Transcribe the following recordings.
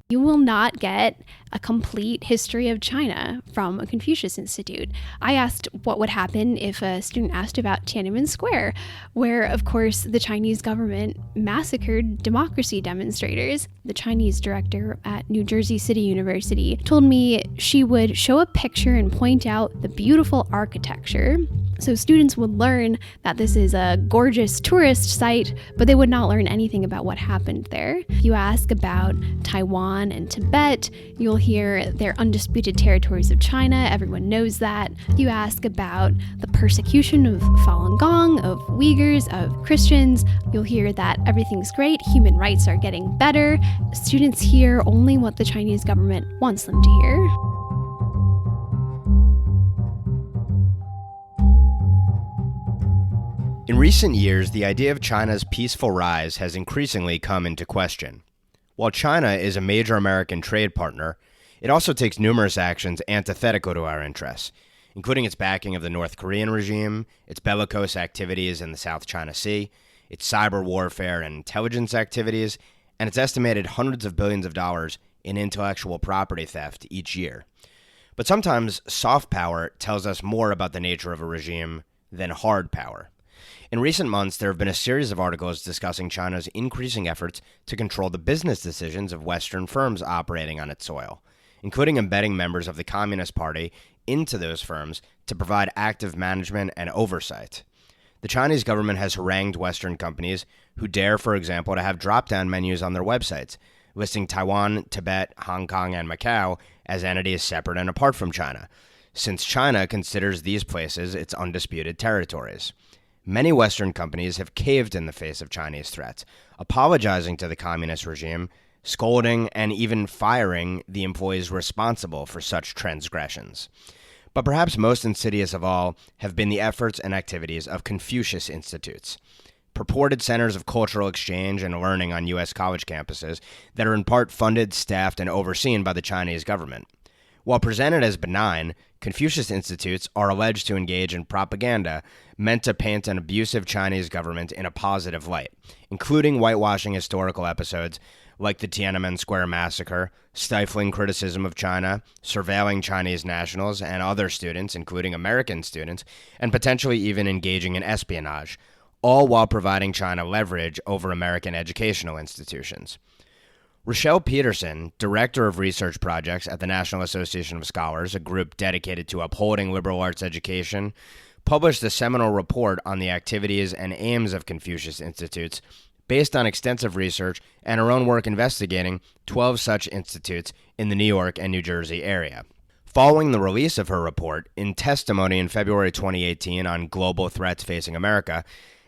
You will not get a complete history of China from a Confucius Institute. I asked what would happen if a student asked about Tiananmen Square, where, of course, the Chinese government massacred democracy demonstrators. The Chinese director at New Jersey City University told me she would show a picture and point out the beautiful architecture. So students would learn that this is a gorgeous tourist site, but they would not learn anything about what happened there. If you ask about Taiwan and Tibet, you'll hear they're undisputed territories of China. Everyone knows that. If you ask about the persecution of Falun Gong, of Uyghurs, of Christians, you'll hear that everything's great, human rights are getting better. Students hear only what the Chinese government wants them to hear. In recent years, the idea of China's peaceful rise has increasingly come into question. While China is a major American trade partner, it also takes numerous actions antithetical to our interests, including its backing of the North Korean regime, its bellicose activities in the South China Sea, its cyber warfare and intelligence activities, and its estimated hundreds of billions of dollars in intellectual property theft each year. But sometimes soft power tells us more about the nature of a regime than hard power. In recent months, there have been a series of articles discussing China's increasing efforts to control the business decisions of Western firms operating on its soil, including embedding members of the Communist Party into those firms to provide active management and oversight. The Chinese government has harangued Western companies who dare, for example, to have drop-down menus on their websites, listing Taiwan, Tibet, Hong Kong, and Macau as entities separate and apart from China, since China considers these places its undisputed territories. Many Western companies have caved in the face of Chinese threats, apologizing to the communist regime, scolding, and even firing the employees responsible for such transgressions. But perhaps most insidious of all have been the efforts and activities of Confucius Institutes, purported centers of cultural exchange and learning on U.S. college campuses that are in part funded, staffed, and overseen by the Chinese government. While presented as benign, Confucius Institutes are alleged to engage in propaganda meant to paint an abusive Chinese government in a positive light, including whitewashing historical episodes like the Tiananmen Square massacre, stifling criticism of China, surveilling Chinese nationals and other students, including American students, and potentially even engaging in espionage, all while providing China leverage over American educational institutions. Rachelle Peterson, Director of Research Projects at the National Association of Scholars, a group dedicated to upholding liberal arts education, published a seminal report on the activities and aims of Confucius Institutes based on extensive research and her own work investigating 12 such institutes in the New York and New Jersey area. Following the release of her report, in testimony in February 2018 on global threats facing America,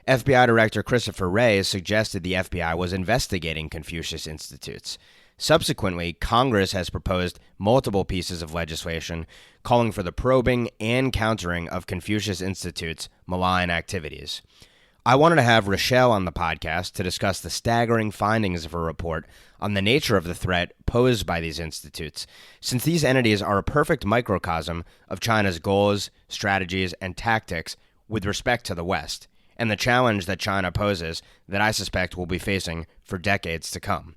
FBI Director Christopher Wray suggested the FBI was investigating Confucius Institutes. Subsequently, Congress has proposed multiple pieces of legislation calling for the probing and countering of Confucius Institutes' malign activities. I wanted to have Rachelle on the podcast to discuss the staggering findings of her report on the nature of the threat posed by these institutes, since these entities are a perfect microcosm of China's goals, strategies, and tactics with respect to the West, and the challenge that China poses that I suspect we'll be facing for decades to come.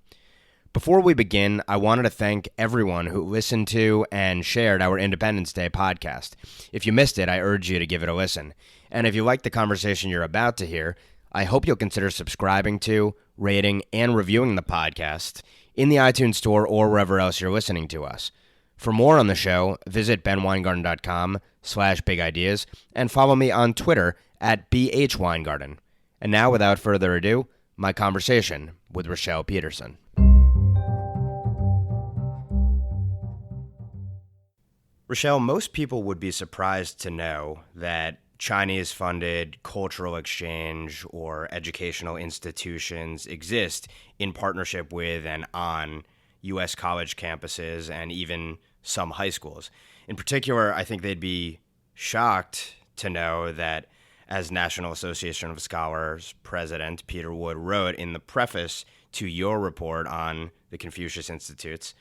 Before we begin, I wanted to thank everyone who listened to and shared our Independence Day podcast. If you missed it, I urge you to give it a listen. And if you like the conversation you're about to hear, I hope you'll consider subscribing to, rating, and reviewing the podcast in the iTunes Store or wherever else you're listening to us. For more on the show, visit benweingarten.com/bigideas and follow me on Twitter at BHWeingarten. And now, without further ado, my conversation with Rachelle Peterson. Rachelle, most people would be surprised to know that Chinese-funded cultural exchange or educational institutions exist in partnership with and on U.S. college campuses and even some high schools. In particular, I think they'd be shocked to know that, as National Association of Scholars President Peter Wood wrote in the preface to your report on the Confucius Institutes,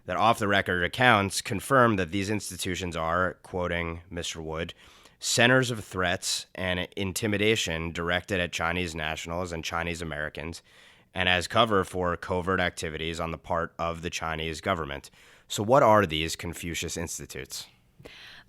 that off-the-record accounts confirm that these institutions are, quoting Mr. Wood, centers of threats and intimidation directed at Chinese nationals and Chinese Americans, and as cover for covert activities on the part of the Chinese government. So what are these Confucius Institutes?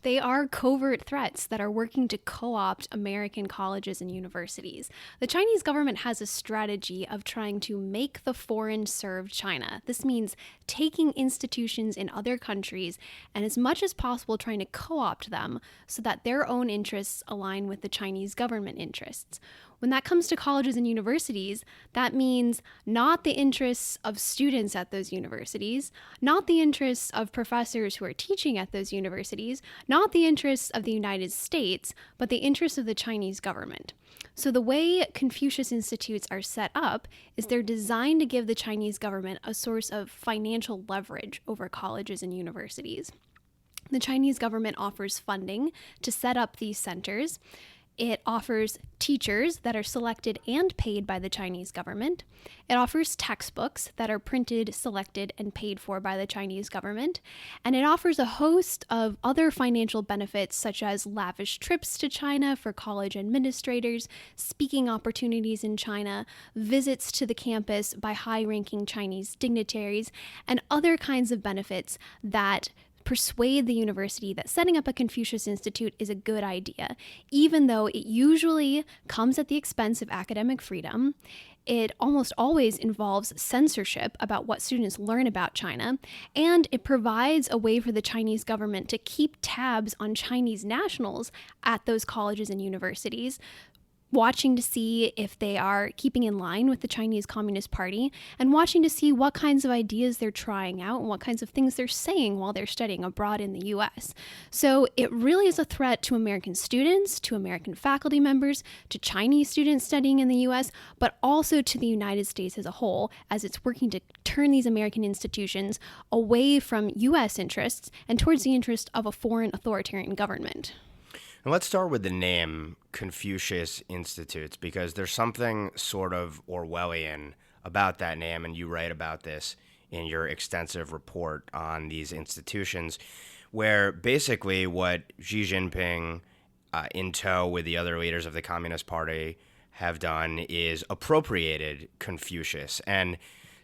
They are covert threats that are working to co-opt American colleges and universities. The Chinese government has a strategy of trying to make the foreign serve China. This means taking institutions in other countries and as much as possible trying to co-opt them so that their own interests align with the Chinese government interests. When that comes to colleges and universities, that means not the interests of students at those universities, not the interests of professors who are teaching at those universities, not the interests of the United States, but the interests of the Chinese government. So the way Confucius Institutes are set up is they're designed to give the Chinese government a source of financial leverage over colleges and universities. The Chinese government offers funding to set up these centers. It offers teachers that are selected and paid by the Chinese government. It offers textbooks that are printed, selected, and paid for by the Chinese government. And it offers a host of other financial benefits, such as lavish trips to China for college administrators, speaking opportunities in China, visits to the campus by high-ranking Chinese dignitaries, and other kinds of benefits that persuade the university that setting up a Confucius Institute is a good idea, even though it usually comes at the expense of academic freedom. It almost always involves censorship about what students learn about China, and it provides a way for the Chinese government to keep tabs on Chinese nationals at those colleges and universities, watching to see if they are keeping in line with the Chinese Communist Party, and watching to see what kinds of ideas they're trying out and what kinds of things they're saying while they're studying abroad in the US. So it really is a threat to American students, to American faculty members, to Chinese students studying in the US, but also to the United States as a whole, as it's working to turn these American institutions away from US interests and towards the interest of a foreign authoritarian government. And let's start with the name Confucius Institutes, because there's something sort of Orwellian about that name, and you write about this in your extensive report on these institutions, where basically what Xi Jinping, in tow with the other leaders of the Communist Party, have done is appropriated Confucius. And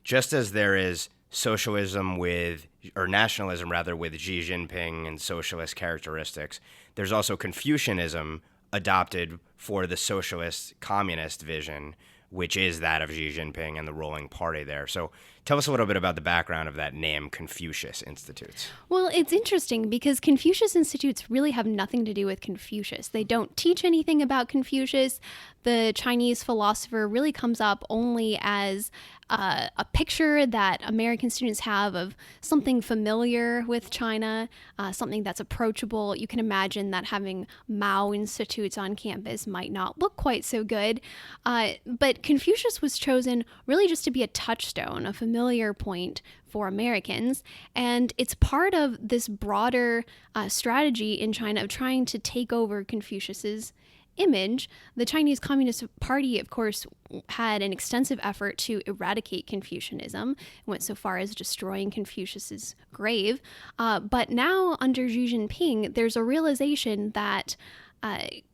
just as there is socialism or nationalism rather, with Xi Jinping and socialist characteristics, there's also Confucianism adopted for the socialist communist vision, which is that of Xi Jinping and the ruling party there. So tell us a little bit about the background of that name, Confucius Institutes. Well, it's interesting because Confucius Institutes really have nothing to do with Confucius. They don't teach anything about Confucius. The Chinese philosopher really comes up only as a picture that American students have of something familiar with China, something that's approachable. You can imagine that having Mao Institutes on campus might not look quite so good. But Confucius was chosen really just to be a touchstone, a familiar point for Americans. And it's part of this broader strategy in China of trying to take over Confucius's image. The Chinese Communist Party, of course, had an extensive effort to eradicate Confucianism. It went so far as destroying Confucius's grave. But now, under Xi Jinping, there's a realization that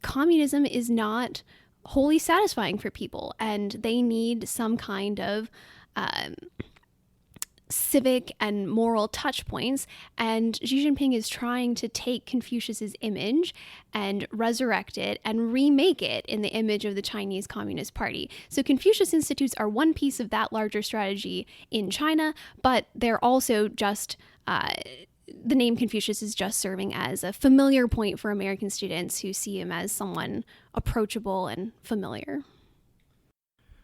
communism is not wholly satisfying for people, and they need some kind of civic and moral touch points, and Xi Jinping is trying to take Confucius's image and resurrect it and remake it in the image of the Chinese Communist Party. So Confucius Institutes are one piece of that larger strategy in China, but they're also just the name Confucius is just serving as a familiar point for American students who see him as someone approachable and familiar.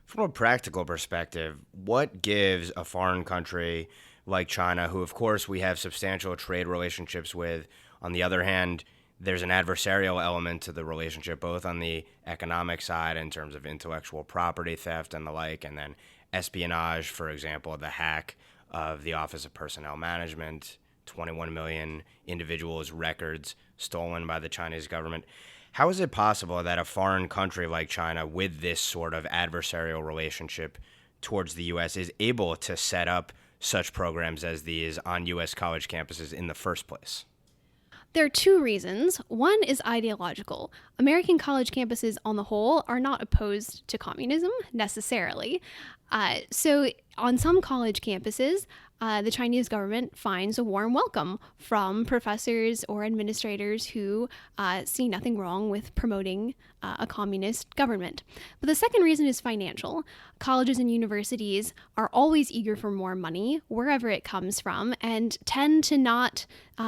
From a practical perspective, what gives a foreign country like China, who of course we have substantial trade relationships with, on the other hand, there's an adversarial element to the relationship, both on the economic side in terms of intellectual property theft and the like, and then espionage, for example, the hack of the Office of Personnel Management, 21 million individuals' records stolen by the Chinese government. How is it possible that a foreign country like China, with this sort of adversarial relationship towards the U.S., is able to set up such programs as these on U.S. college campuses in the first place? There are two reasons. One is ideological. American college campuses on the whole are not opposed to communism necessarily. So on some college campuses, the Chinese government finds a warm welcome from professors or administrators who see nothing wrong with promoting a communist government. But the second reason is financial. Colleges and universities are always eager for more money, wherever it comes from, and tend to not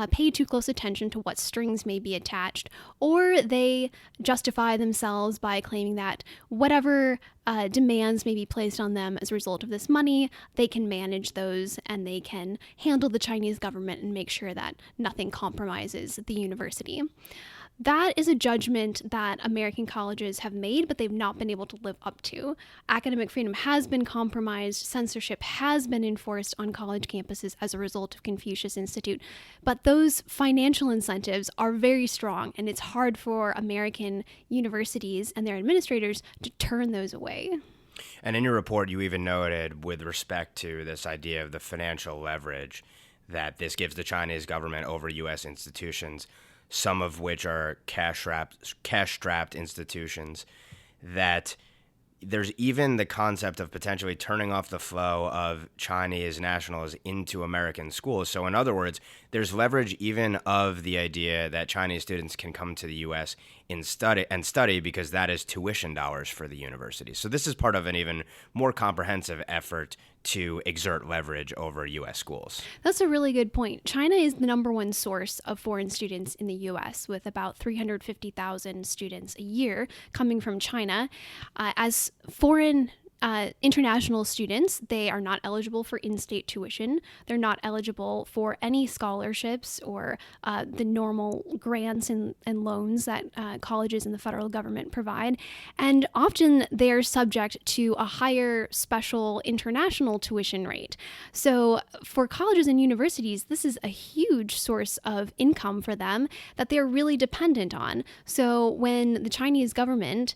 pay too close attention to what strings may be attached, or they justify themselves by claiming that whatever demands may be placed on them as a result of this money, they can manage those and they can handle the Chinese government and make sure that nothing compromises the university. That is a judgment that American colleges have made, but they've not been able to live up to. Academic freedom has been compromised. Censorship has been enforced on college campuses as a result of Confucius Institute. But those financial incentives are very strong, and it's hard for American universities and their administrators to turn those away. And in your report, you even noted, with respect to this idea of the financial leverage that this gives the Chinese government over U.S. institutions, some of which are cash-strapped institutions, that there's even the concept of potentially turning off the flow of Chinese nationals into American schools. So in other words, there's leverage even of the idea that Chinese students can come to the U.S. and study because that is tuition dollars for the university. So this is part of an even more comprehensive effort to exert leverage over U.S. schools. That's a really good point. China is the number one source of foreign students in the U.S., with about 350,000 students a year coming from China. As foreign international students, they are not eligible for in-state tuition. They're not eligible for any scholarships or the normal grants and loans that colleges and the federal government provide. And often they're subject to a higher special international tuition rate. So for colleges and universities, this is a huge source of income for them that they're really dependent on. So when the Chinese government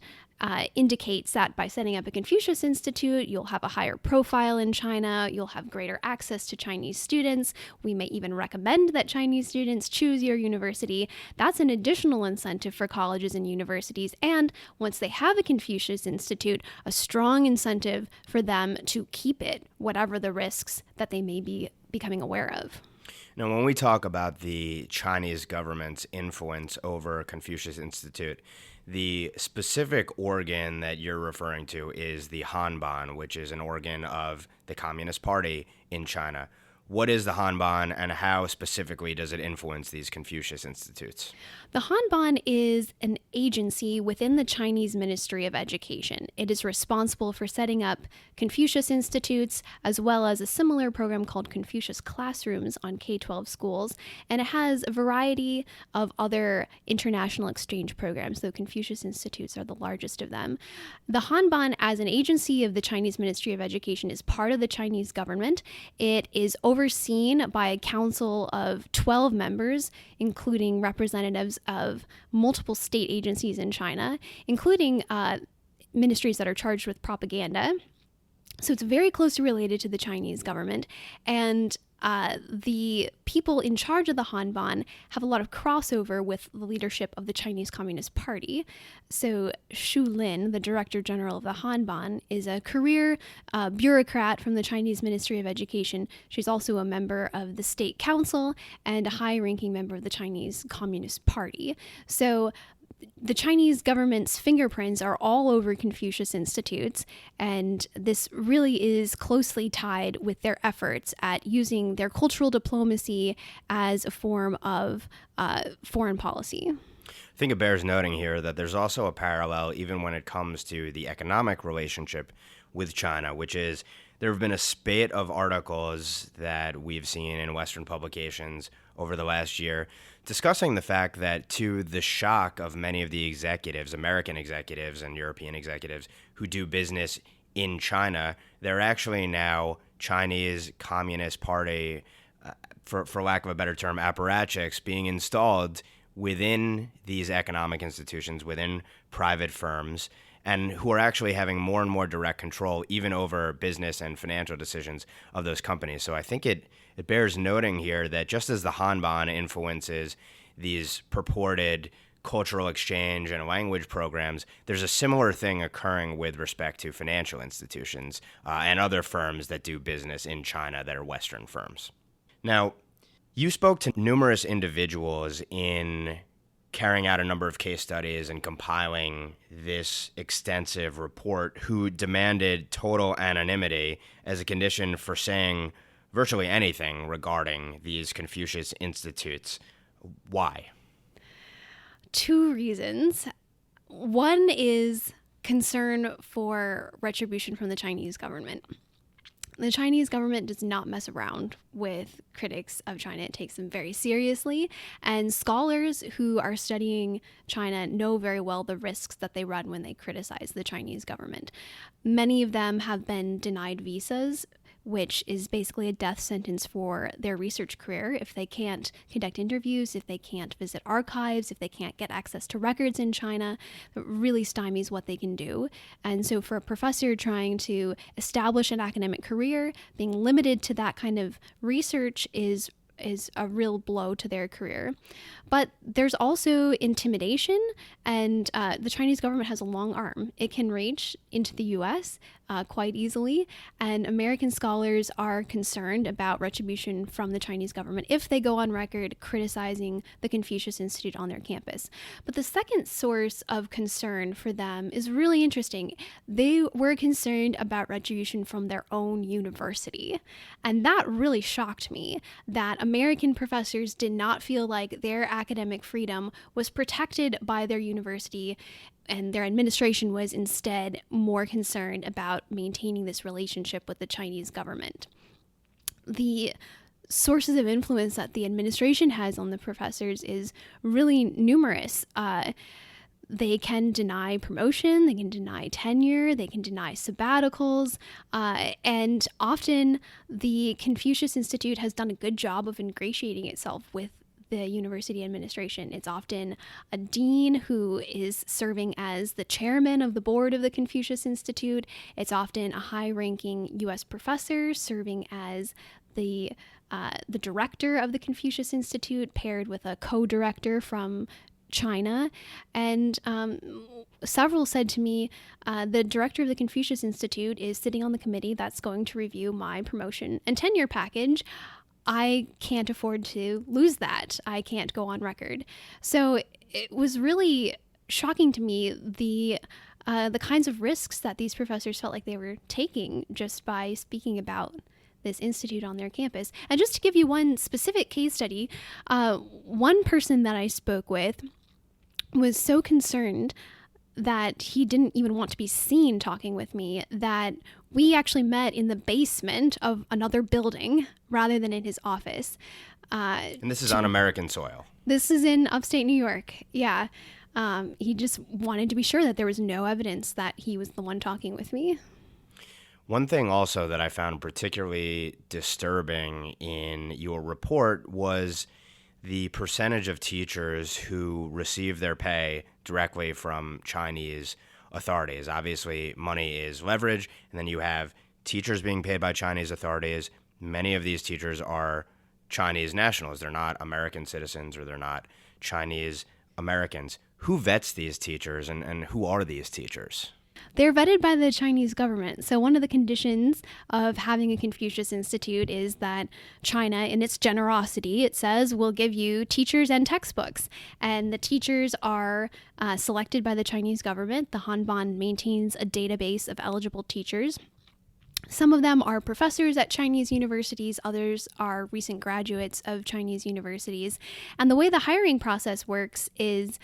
indicates that by setting up a Confucius Institute, you'll have a higher profile in China, you'll have greater access to Chinese students, we may even recommend that Chinese students choose your university. That's an additional incentive for colleges and universities, and once they have a Confucius Institute, a strong incentive for them to keep it, whatever the risks that they may be becoming aware of. Now, when we talk about the Chinese government's influence over Confucius Institute, the specific organ that you're referring to is the Hanban, which is an organ of the Communist Party in China. What is the Hanban, and how specifically does it influence these Confucius Institutes? The Hanban is an agency within the Chinese Ministry of Education. It is responsible for setting up Confucius Institutes, as well as a similar program called Confucius Classrooms on K-12 schools, and it has a variety of other international exchange programs, though Confucius Institutes are the largest of them. The Hanban, as an agency of the Chinese Ministry of Education, is part of the Chinese government. It is overseen by a council of 12 members, including representatives of multiple state agencies in China, including ministries that are charged with propaganda. So it's very closely related to the Chinese government, and the people in charge of the Hanban have a lot of crossover with the leadership of the Chinese Communist Party. So Xu Lin, the Director General of the Hanban, is a career bureaucrat from the Chinese Ministry of Education. She's also a member of the State Council and a high-ranking member of the Chinese Communist Party. So the Chinese government's fingerprints are all over Confucius Institutes, and this really is closely tied with their efforts at using their cultural diplomacy as a form of foreign policy. I think it bears noting here that there's also a parallel even when it comes to the economic relationship with China, which is there have been a spate of articles that we've seen in Western publications over the last year discussing the fact that, to the shock of many of the executives, American executives and European executives who do business in China, they're actually now Chinese Communist Party, for lack of a better term, apparatchiks being installed within these economic institutions, within private firms, and who are actually having more and more direct control even over business and financial decisions of those companies. So I think it bears noting here that just as the Hanban influences these purported cultural exchange and language programs, there's a similar thing occurring with respect to financial institutions and other firms that do business in China that are Western firms. Now, you spoke to numerous individuals in carrying out a number of case studies and compiling this extensive report who demanded total anonymity as a condition for saying virtually anything regarding these Confucius institutes. Why? Two reasons. One is concern for retribution from the Chinese government. The Chinese government does not mess around with critics of China. It takes them very seriously. And scholars who are studying China know very well the risks that they run when they criticize the Chinese government. Many of them have been denied visas, which is basically a death sentence for their research career if they can't conduct interviews, if they can't visit archives, if they can't get access to records in China. It really stymies what they can do. And so for a professor trying to establish an academic career, being limited to that kind of research is a real blow to their career. But there's also intimidation, and the Chinese government has a long arm. It can reach into the U.S. Quite easily, and American scholars are concerned about retribution from the Chinese government if they go on record criticizing the Confucius Institute on their campus. But the second source of concern for them is really interesting. They were concerned about retribution from their own university, and that really shocked me, that American professors did not feel like their academic freedom was protected by their university, and their administration was instead more concerned about maintaining this relationship with the Chinese government. The sources of influence that the administration has on the professors is really numerous. They can deny promotion, they can deny tenure, they can deny sabbaticals, and often the Confucius Institute has done a good job of ingratiating itself with the university administration. It's often a dean who is serving as the chairman of the board of the Confucius Institute. It's often a high-ranking U.S. professor serving as the director of the Confucius Institute, paired with a co-director from China. And several said to me, the director of the Confucius Institute is sitting on the committee that's going to review my promotion and tenure package. I can't afford to lose that. I can't go on record. So it was really shocking to me the kinds of risks that these professors felt like they were taking just by speaking about this institute on their campus. And just to give you one specific case study, one person that I spoke with was so concerned that he didn't even want to be seen talking with me, that we actually met in the basement of another building rather than in his office. And this is on American soil. This is in upstate New York. Yeah. He just wanted to be sure that there was no evidence that he was the one talking with me. One thing also that I found particularly disturbing in your report was the percentage of teachers who receive their pay directly from Chinese authorities. Obviously, money is leverage, and then you have teachers being paid by Chinese authorities. Many of these teachers are Chinese nationals. They're not American citizens, or they're not Chinese Americans. Who vets these teachers, and who are these teachers? They're vetted by the Chinese government. So one of the conditions of having a Confucius Institute is that China, in its generosity, it says, will give you teachers and textbooks. And the teachers are selected by the Chinese government. The Hanban maintains a database of eligible teachers. Some of them are professors at Chinese universities, others are recent graduates of Chinese universities. And the way the hiring process works is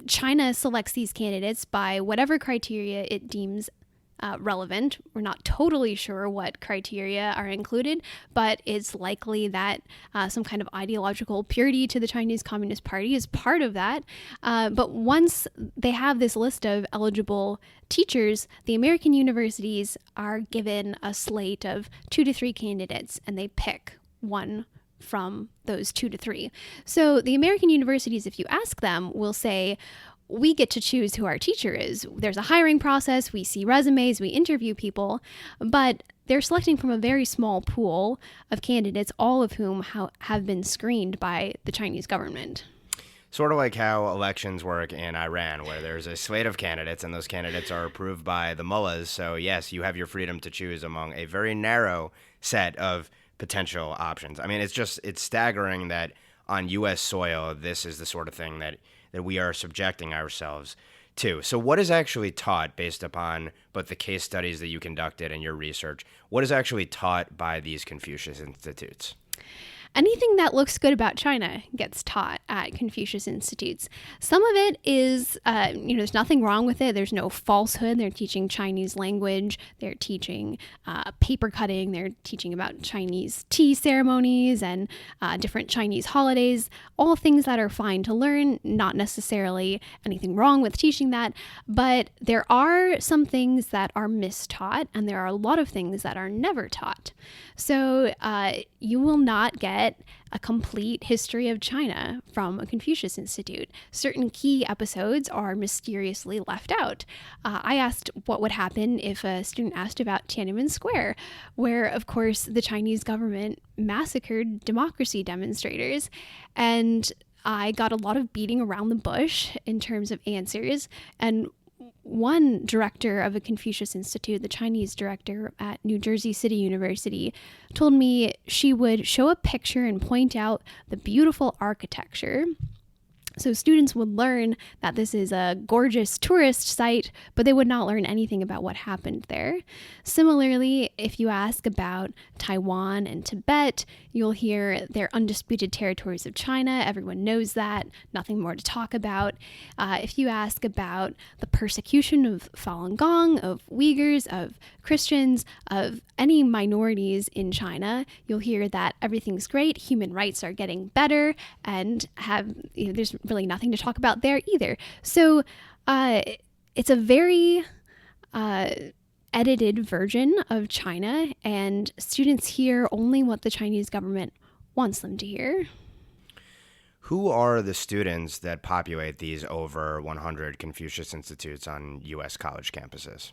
China selects these candidates by whatever criteria it deems relevant. We're not totally sure what criteria are included, but it's likely that some kind of ideological purity to the Chinese Communist Party is part of that. But once they have this list of eligible teachers, the American universities are given a slate of 2 to 3 candidates, and they pick one from those 2 to 3. So the American universities, if you ask them, will say, we get to choose who our teacher is. There's a hiring process, we see resumes, we interview people, but they're selecting from a very small pool of candidates, all of whom have been screened by the Chinese government. Sort of like how elections work in Iran, where there's a slate of candidates and those candidates are approved by the mullahs. So, yes, you have your freedom to choose among a very narrow set of potential options. I mean, it's staggering that on U.S. soil, this is the sort of thing that we are subjecting ourselves to. So, what is actually taught based upon both the case studies that you conducted and your research? What is actually taught by these Confucius institutes? Anything that looks good about China gets taught at Confucius Institutes. Some of it is, there's nothing wrong with it. There's no falsehood. They're teaching Chinese language. They're teaching paper cutting. They're teaching about Chinese tea ceremonies and different Chinese holidays, all things that are fine to learn, not necessarily anything wrong with teaching that. But there are some things that are mistaught, and there are a lot of things that are never taught. So you will not get a complete history of China from a Confucius Institute. Certain key episodes are mysteriously left out. I asked what would happen if a student asked about Tiananmen Square, where, of course, the Chinese government massacred democracy demonstrators. And I got a lot of beating around the bush in terms of answers. And one director of a Confucius Institute, the Chinese director at New Jersey City University, told me she would show a picture and point out the beautiful architecture. So students would learn that this is a gorgeous tourist site, but they would not learn anything about what happened there. Similarly, if you ask about Taiwan and Tibet, you'll hear they're undisputed territories of China. Everyone knows that. Nothing more to talk about. If you ask about the persecution of Falun Gong, of Uyghurs, of Christians, of any minorities in China, you'll hear that everything's great, human rights are getting better, and there's really nothing to talk about there either. So it's a very edited version of China, and students hear only what the Chinese government wants them to hear. Who are the students that populate these over 100 Confucius Institutes on U.S. college campuses?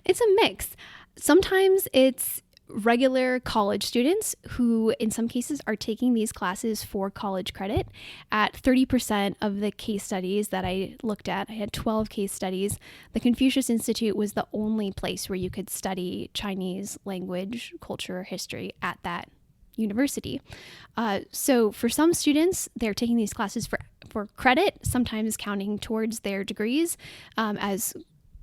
It's a mix. Sometimes it's regular college students who, in some cases, are taking these classes for college credit. At 30% of the case studies that I looked at, I had 12 case studies, the Confucius Institute was the only place where you could study Chinese language, culture, history at that university. So for some students, they're taking these classes for credit, sometimes counting towards their degrees as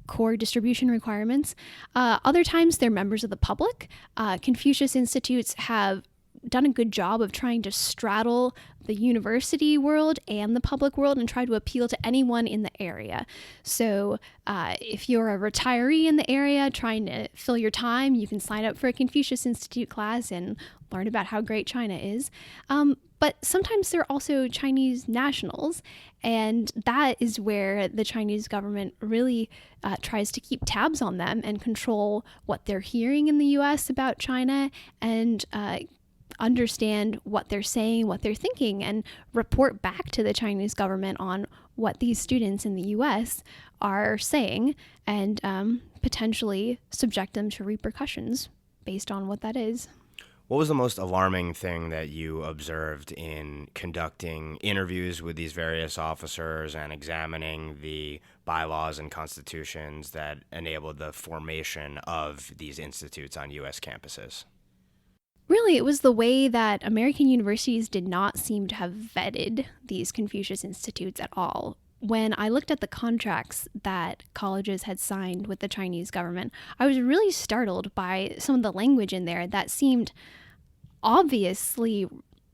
core distribution requirements. Other times they're members of the public. Confucius Institutes have done a good job of trying to straddle the university world and the public world and try to appeal to anyone in the area. So if you're a retiree in the area trying to fill your time, you can sign up for a Confucius Institute class and learn about how great China is. But sometimes they're also Chinese nationals, and that is where the Chinese government really tries to keep tabs on them and control what they're hearing in the U.S. about China and understand what they're saying, what they're thinking, and report back to the Chinese government on what these students in the U.S. are saying and potentially subject them to repercussions based on what that is. What was the most alarming thing that you observed in conducting interviews with these various officers and examining the bylaws and constitutions that enabled the formation of these institutes on U.S. campuses? Really, it was the way that American universities did not seem to have vetted these Confucius Institutes at all. When I looked at the contracts that colleges had signed with the Chinese government, I was really startled by some of the language in there that seemed obviously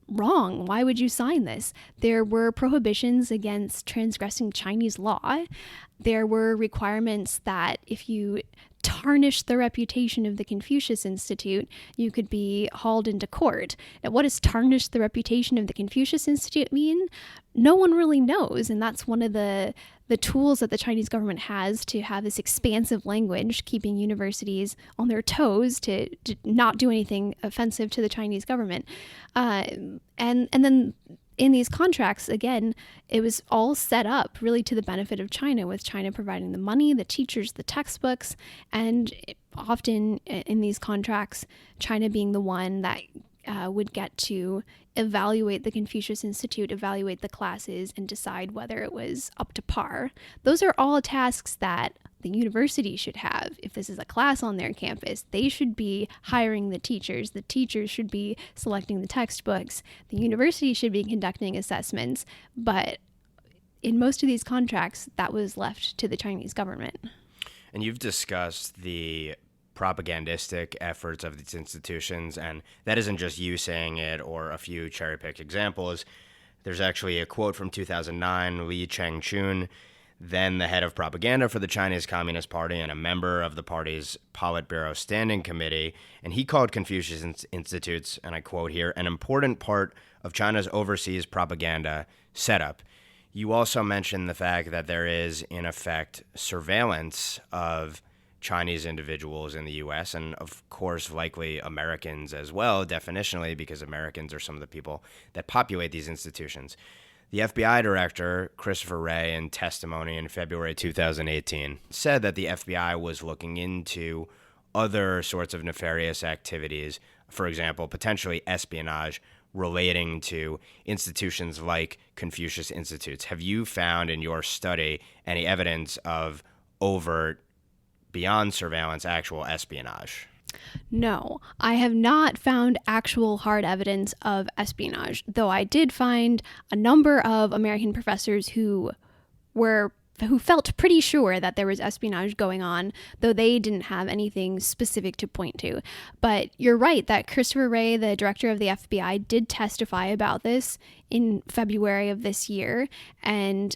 wrong. Why would you sign this? There were prohibitions against transgressing Chinese law. There were requirements that if you tarnished the reputation of the Confucius Institute, you could be hauled into court. Now, what does tarnish the reputation of the Confucius Institute mean? No one really knows, and that's one of the tools that the Chinese government has to have this expansive language, keeping universities on their toes to not do anything offensive to the Chinese government. And then in these contracts, again, it was all set up really to the benefit of China, with China providing the money, the teachers, the textbooks, and often in these contracts, China being the one that would get to evaluate the Confucius Institute, evaluate the classes, and decide whether it was up to par. Those are all tasks that the university should have. If this is a class on their campus, they should be hiring the teachers. The teachers should be selecting the textbooks. The university should be conducting assessments. But in most of these contracts, that was left to the Chinese government. And you've discussed the propagandistic efforts of these institutions, and that isn't just you saying it or a few cherry-picked examples. There's actually a quote from 2009, Li Changchun, then the head of propaganda for the Chinese Communist Party and a member of the party's Politburo Standing Committee, and he called Confucius Institutes, and I quote here, an important part of China's overseas propaganda setup. You also mentioned the fact that there is, in effect, surveillance of Chinese individuals in the U.S. and, of course, likely Americans as well, definitionally, because Americans are some of the people that populate these institutions. The FBI director, Christopher Wray, in testimony in February 2018, said that the FBI was looking into other sorts of nefarious activities, for example, potentially espionage relating to institutions like Confucius Institutes. Have you found in your study any evidence of overt, beyond surveillance, actual espionage? No, I have not found actual hard evidence of espionage, though I did find a number of American professors who felt pretty sure that there was espionage going on, though they didn't have anything specific to point to. But you're right that Christopher Wray, the director of the FBI, did testify about this in February of this year, and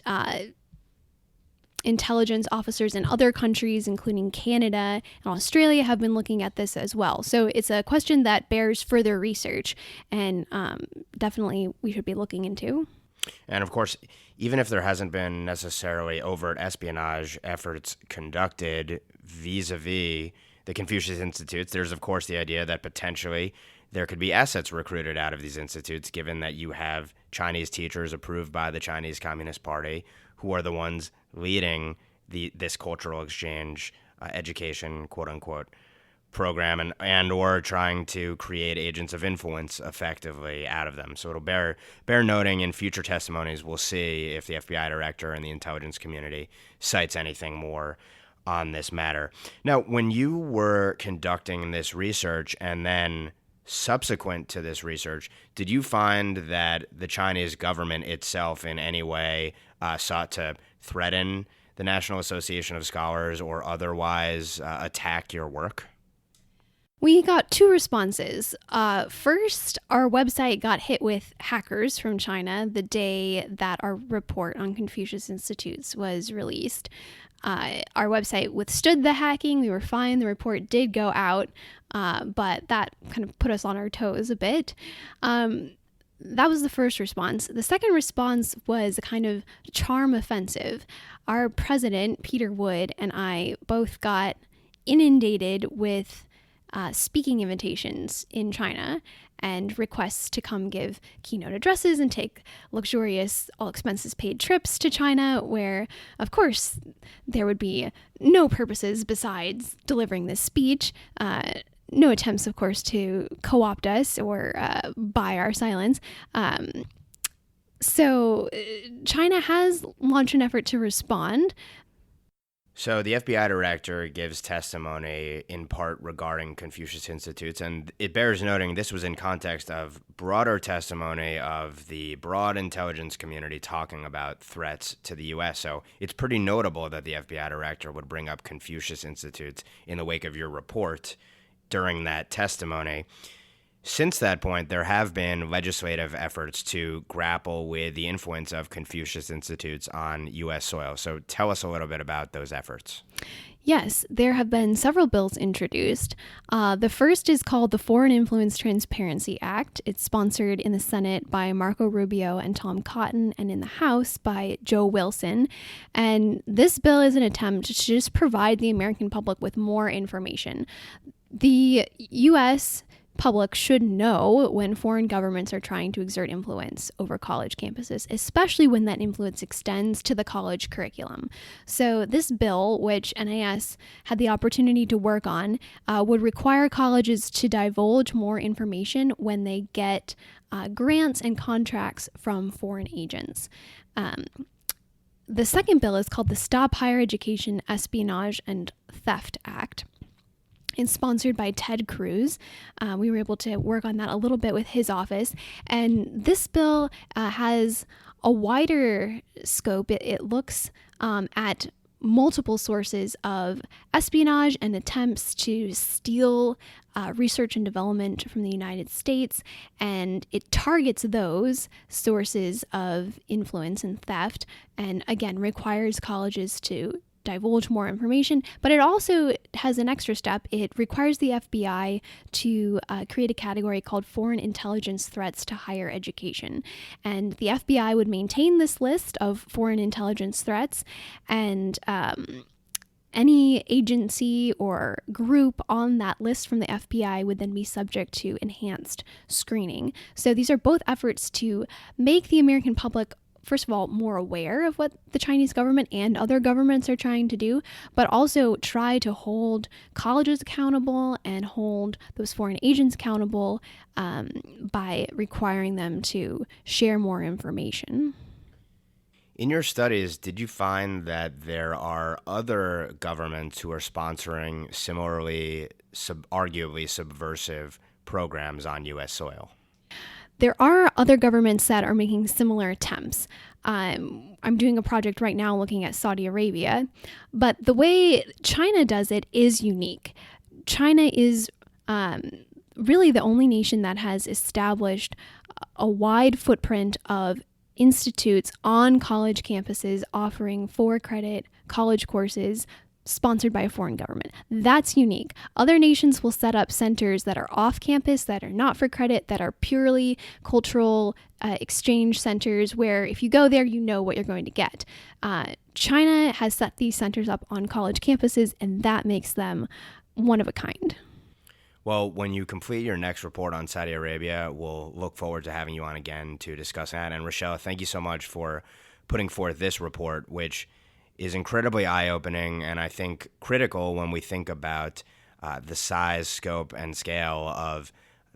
intelligence officers in other countries, including Canada and Australia, have been looking at this as well. So it's a question that bears further research, and definitely we should be looking into. And of course, even if there hasn't been necessarily overt espionage efforts conducted vis-a-vis the Confucius Institutes, there's of course the idea that potentially there could be assets recruited out of these institutes, given that you have Chinese teachers approved by the Chinese Communist Party who are the ones leading this cultural exchange education, quote-unquote, program and or trying to create agents of influence effectively out of them. So it'll bear noting in future testimonies. We'll see if the FBI director and the intelligence community cites anything more on this matter. Now, when you were conducting this research and then subsequent to this research, did you find that the Chinese government itself in any way sought to threaten the National Association of Scholars or otherwise attack your work? We got two responses. First, our website got hit with hackers from China the day that our report on Confucius Institutes was released. Our website withstood the hacking. We were fine. The report did go out, but that kind of put us on our toes a bit. That was the first response. The second response was a kind of charm offensive. Our president, Peter Wood, and I both got inundated with speaking invitations in China and requests to come give keynote addresses and take luxurious, all expenses paid trips to China, where, of course, there would be no purposes besides delivering this speech. No attempts, of course, to co-opt us or buy our silence. So China has launched an effort to respond. So the FBI director gives testimony in part regarding Confucius Institutes, and it bears noting this was in context of broader testimony of the broad intelligence community talking about threats to the U.S. So it's pretty notable that the FBI director would bring up Confucius Institutes in the wake of your report during that testimony. Since that point, there have been legislative efforts to grapple with the influence of Confucius Institutes on U.S. soil. So tell us a little bit about those efforts. Yes, there have been several bills introduced. The first is called the Foreign Influence Transparency Act. It's sponsored in the Senate by Marco Rubio and Tom Cotton, and in the House by Joe Wilson. And this bill is an attempt to just provide the American public with more information. The U.S. public should know when foreign governments are trying to exert influence over college campuses, especially when that influence extends to the college curriculum. So this bill, which NIS had the opportunity to work on, would require colleges to divulge more information when they get grants and contracts from foreign agents. The second bill is called the Stop Higher Education Espionage and Theft Act. It's sponsored by Ted Cruz. We were able to work on that a little bit with his office. And this bill has a wider scope. It looks at multiple sources of espionage and attempts to steal research and development from the United States, and it targets those sources of influence and theft, and again requires colleges to divulge more information. But it also has an extra step. It requires the FBI to create a category called foreign intelligence threats to higher education. And the FBI would maintain this list of foreign intelligence threats, and any agency or group on that list from the FBI would then be subject to enhanced screening. So these are both efforts to make the American public, first of all, more aware of what the Chinese government and other governments are trying to do, but also try to hold colleges accountable and hold those foreign agents accountable by requiring them to share more information. In your studies, did you find that there are other governments who are sponsoring similarly, arguably subversive programs on U.S. soil? There are other governments that are making similar attempts. I'm doing a project right now looking at Saudi Arabia, but the way China does it is unique. China is really the only nation that has established a wide footprint of institutes on college campuses offering for-credit college courses sponsored by a foreign government. That's unique. Other nations will set up centers that are off campus, that are not for credit, that are purely cultural exchange centers where if you go there, you know what you're going to get. China has set these centers up on college campuses, and that makes them one of a kind. Well, when you complete your next report on Saudi Arabia, we'll look forward to having you on again to discuss that. And Rachelle, thank you so much for putting forth this report, which is incredibly eye-opening and I think critical when we think about the size, scope, and scale of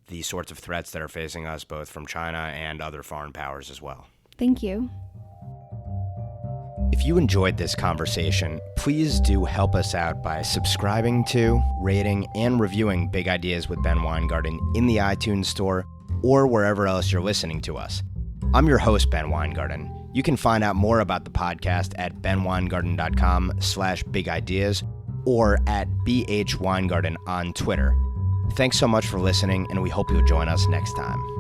the sorts of threats that are facing us both from China and other foreign powers as well. Thank you. If you enjoyed this conversation, please do help us out by subscribing to, rating, and reviewing Big Ideas with Ben Weingarten in the iTunes Store or wherever else you're listening to us. I'm your host, Ben Weingarten. You can find out more about the podcast at benweingarten.com/bigideas or at BHWeingarten on Twitter. Thanks so much for listening, and we hope you'll join us next time.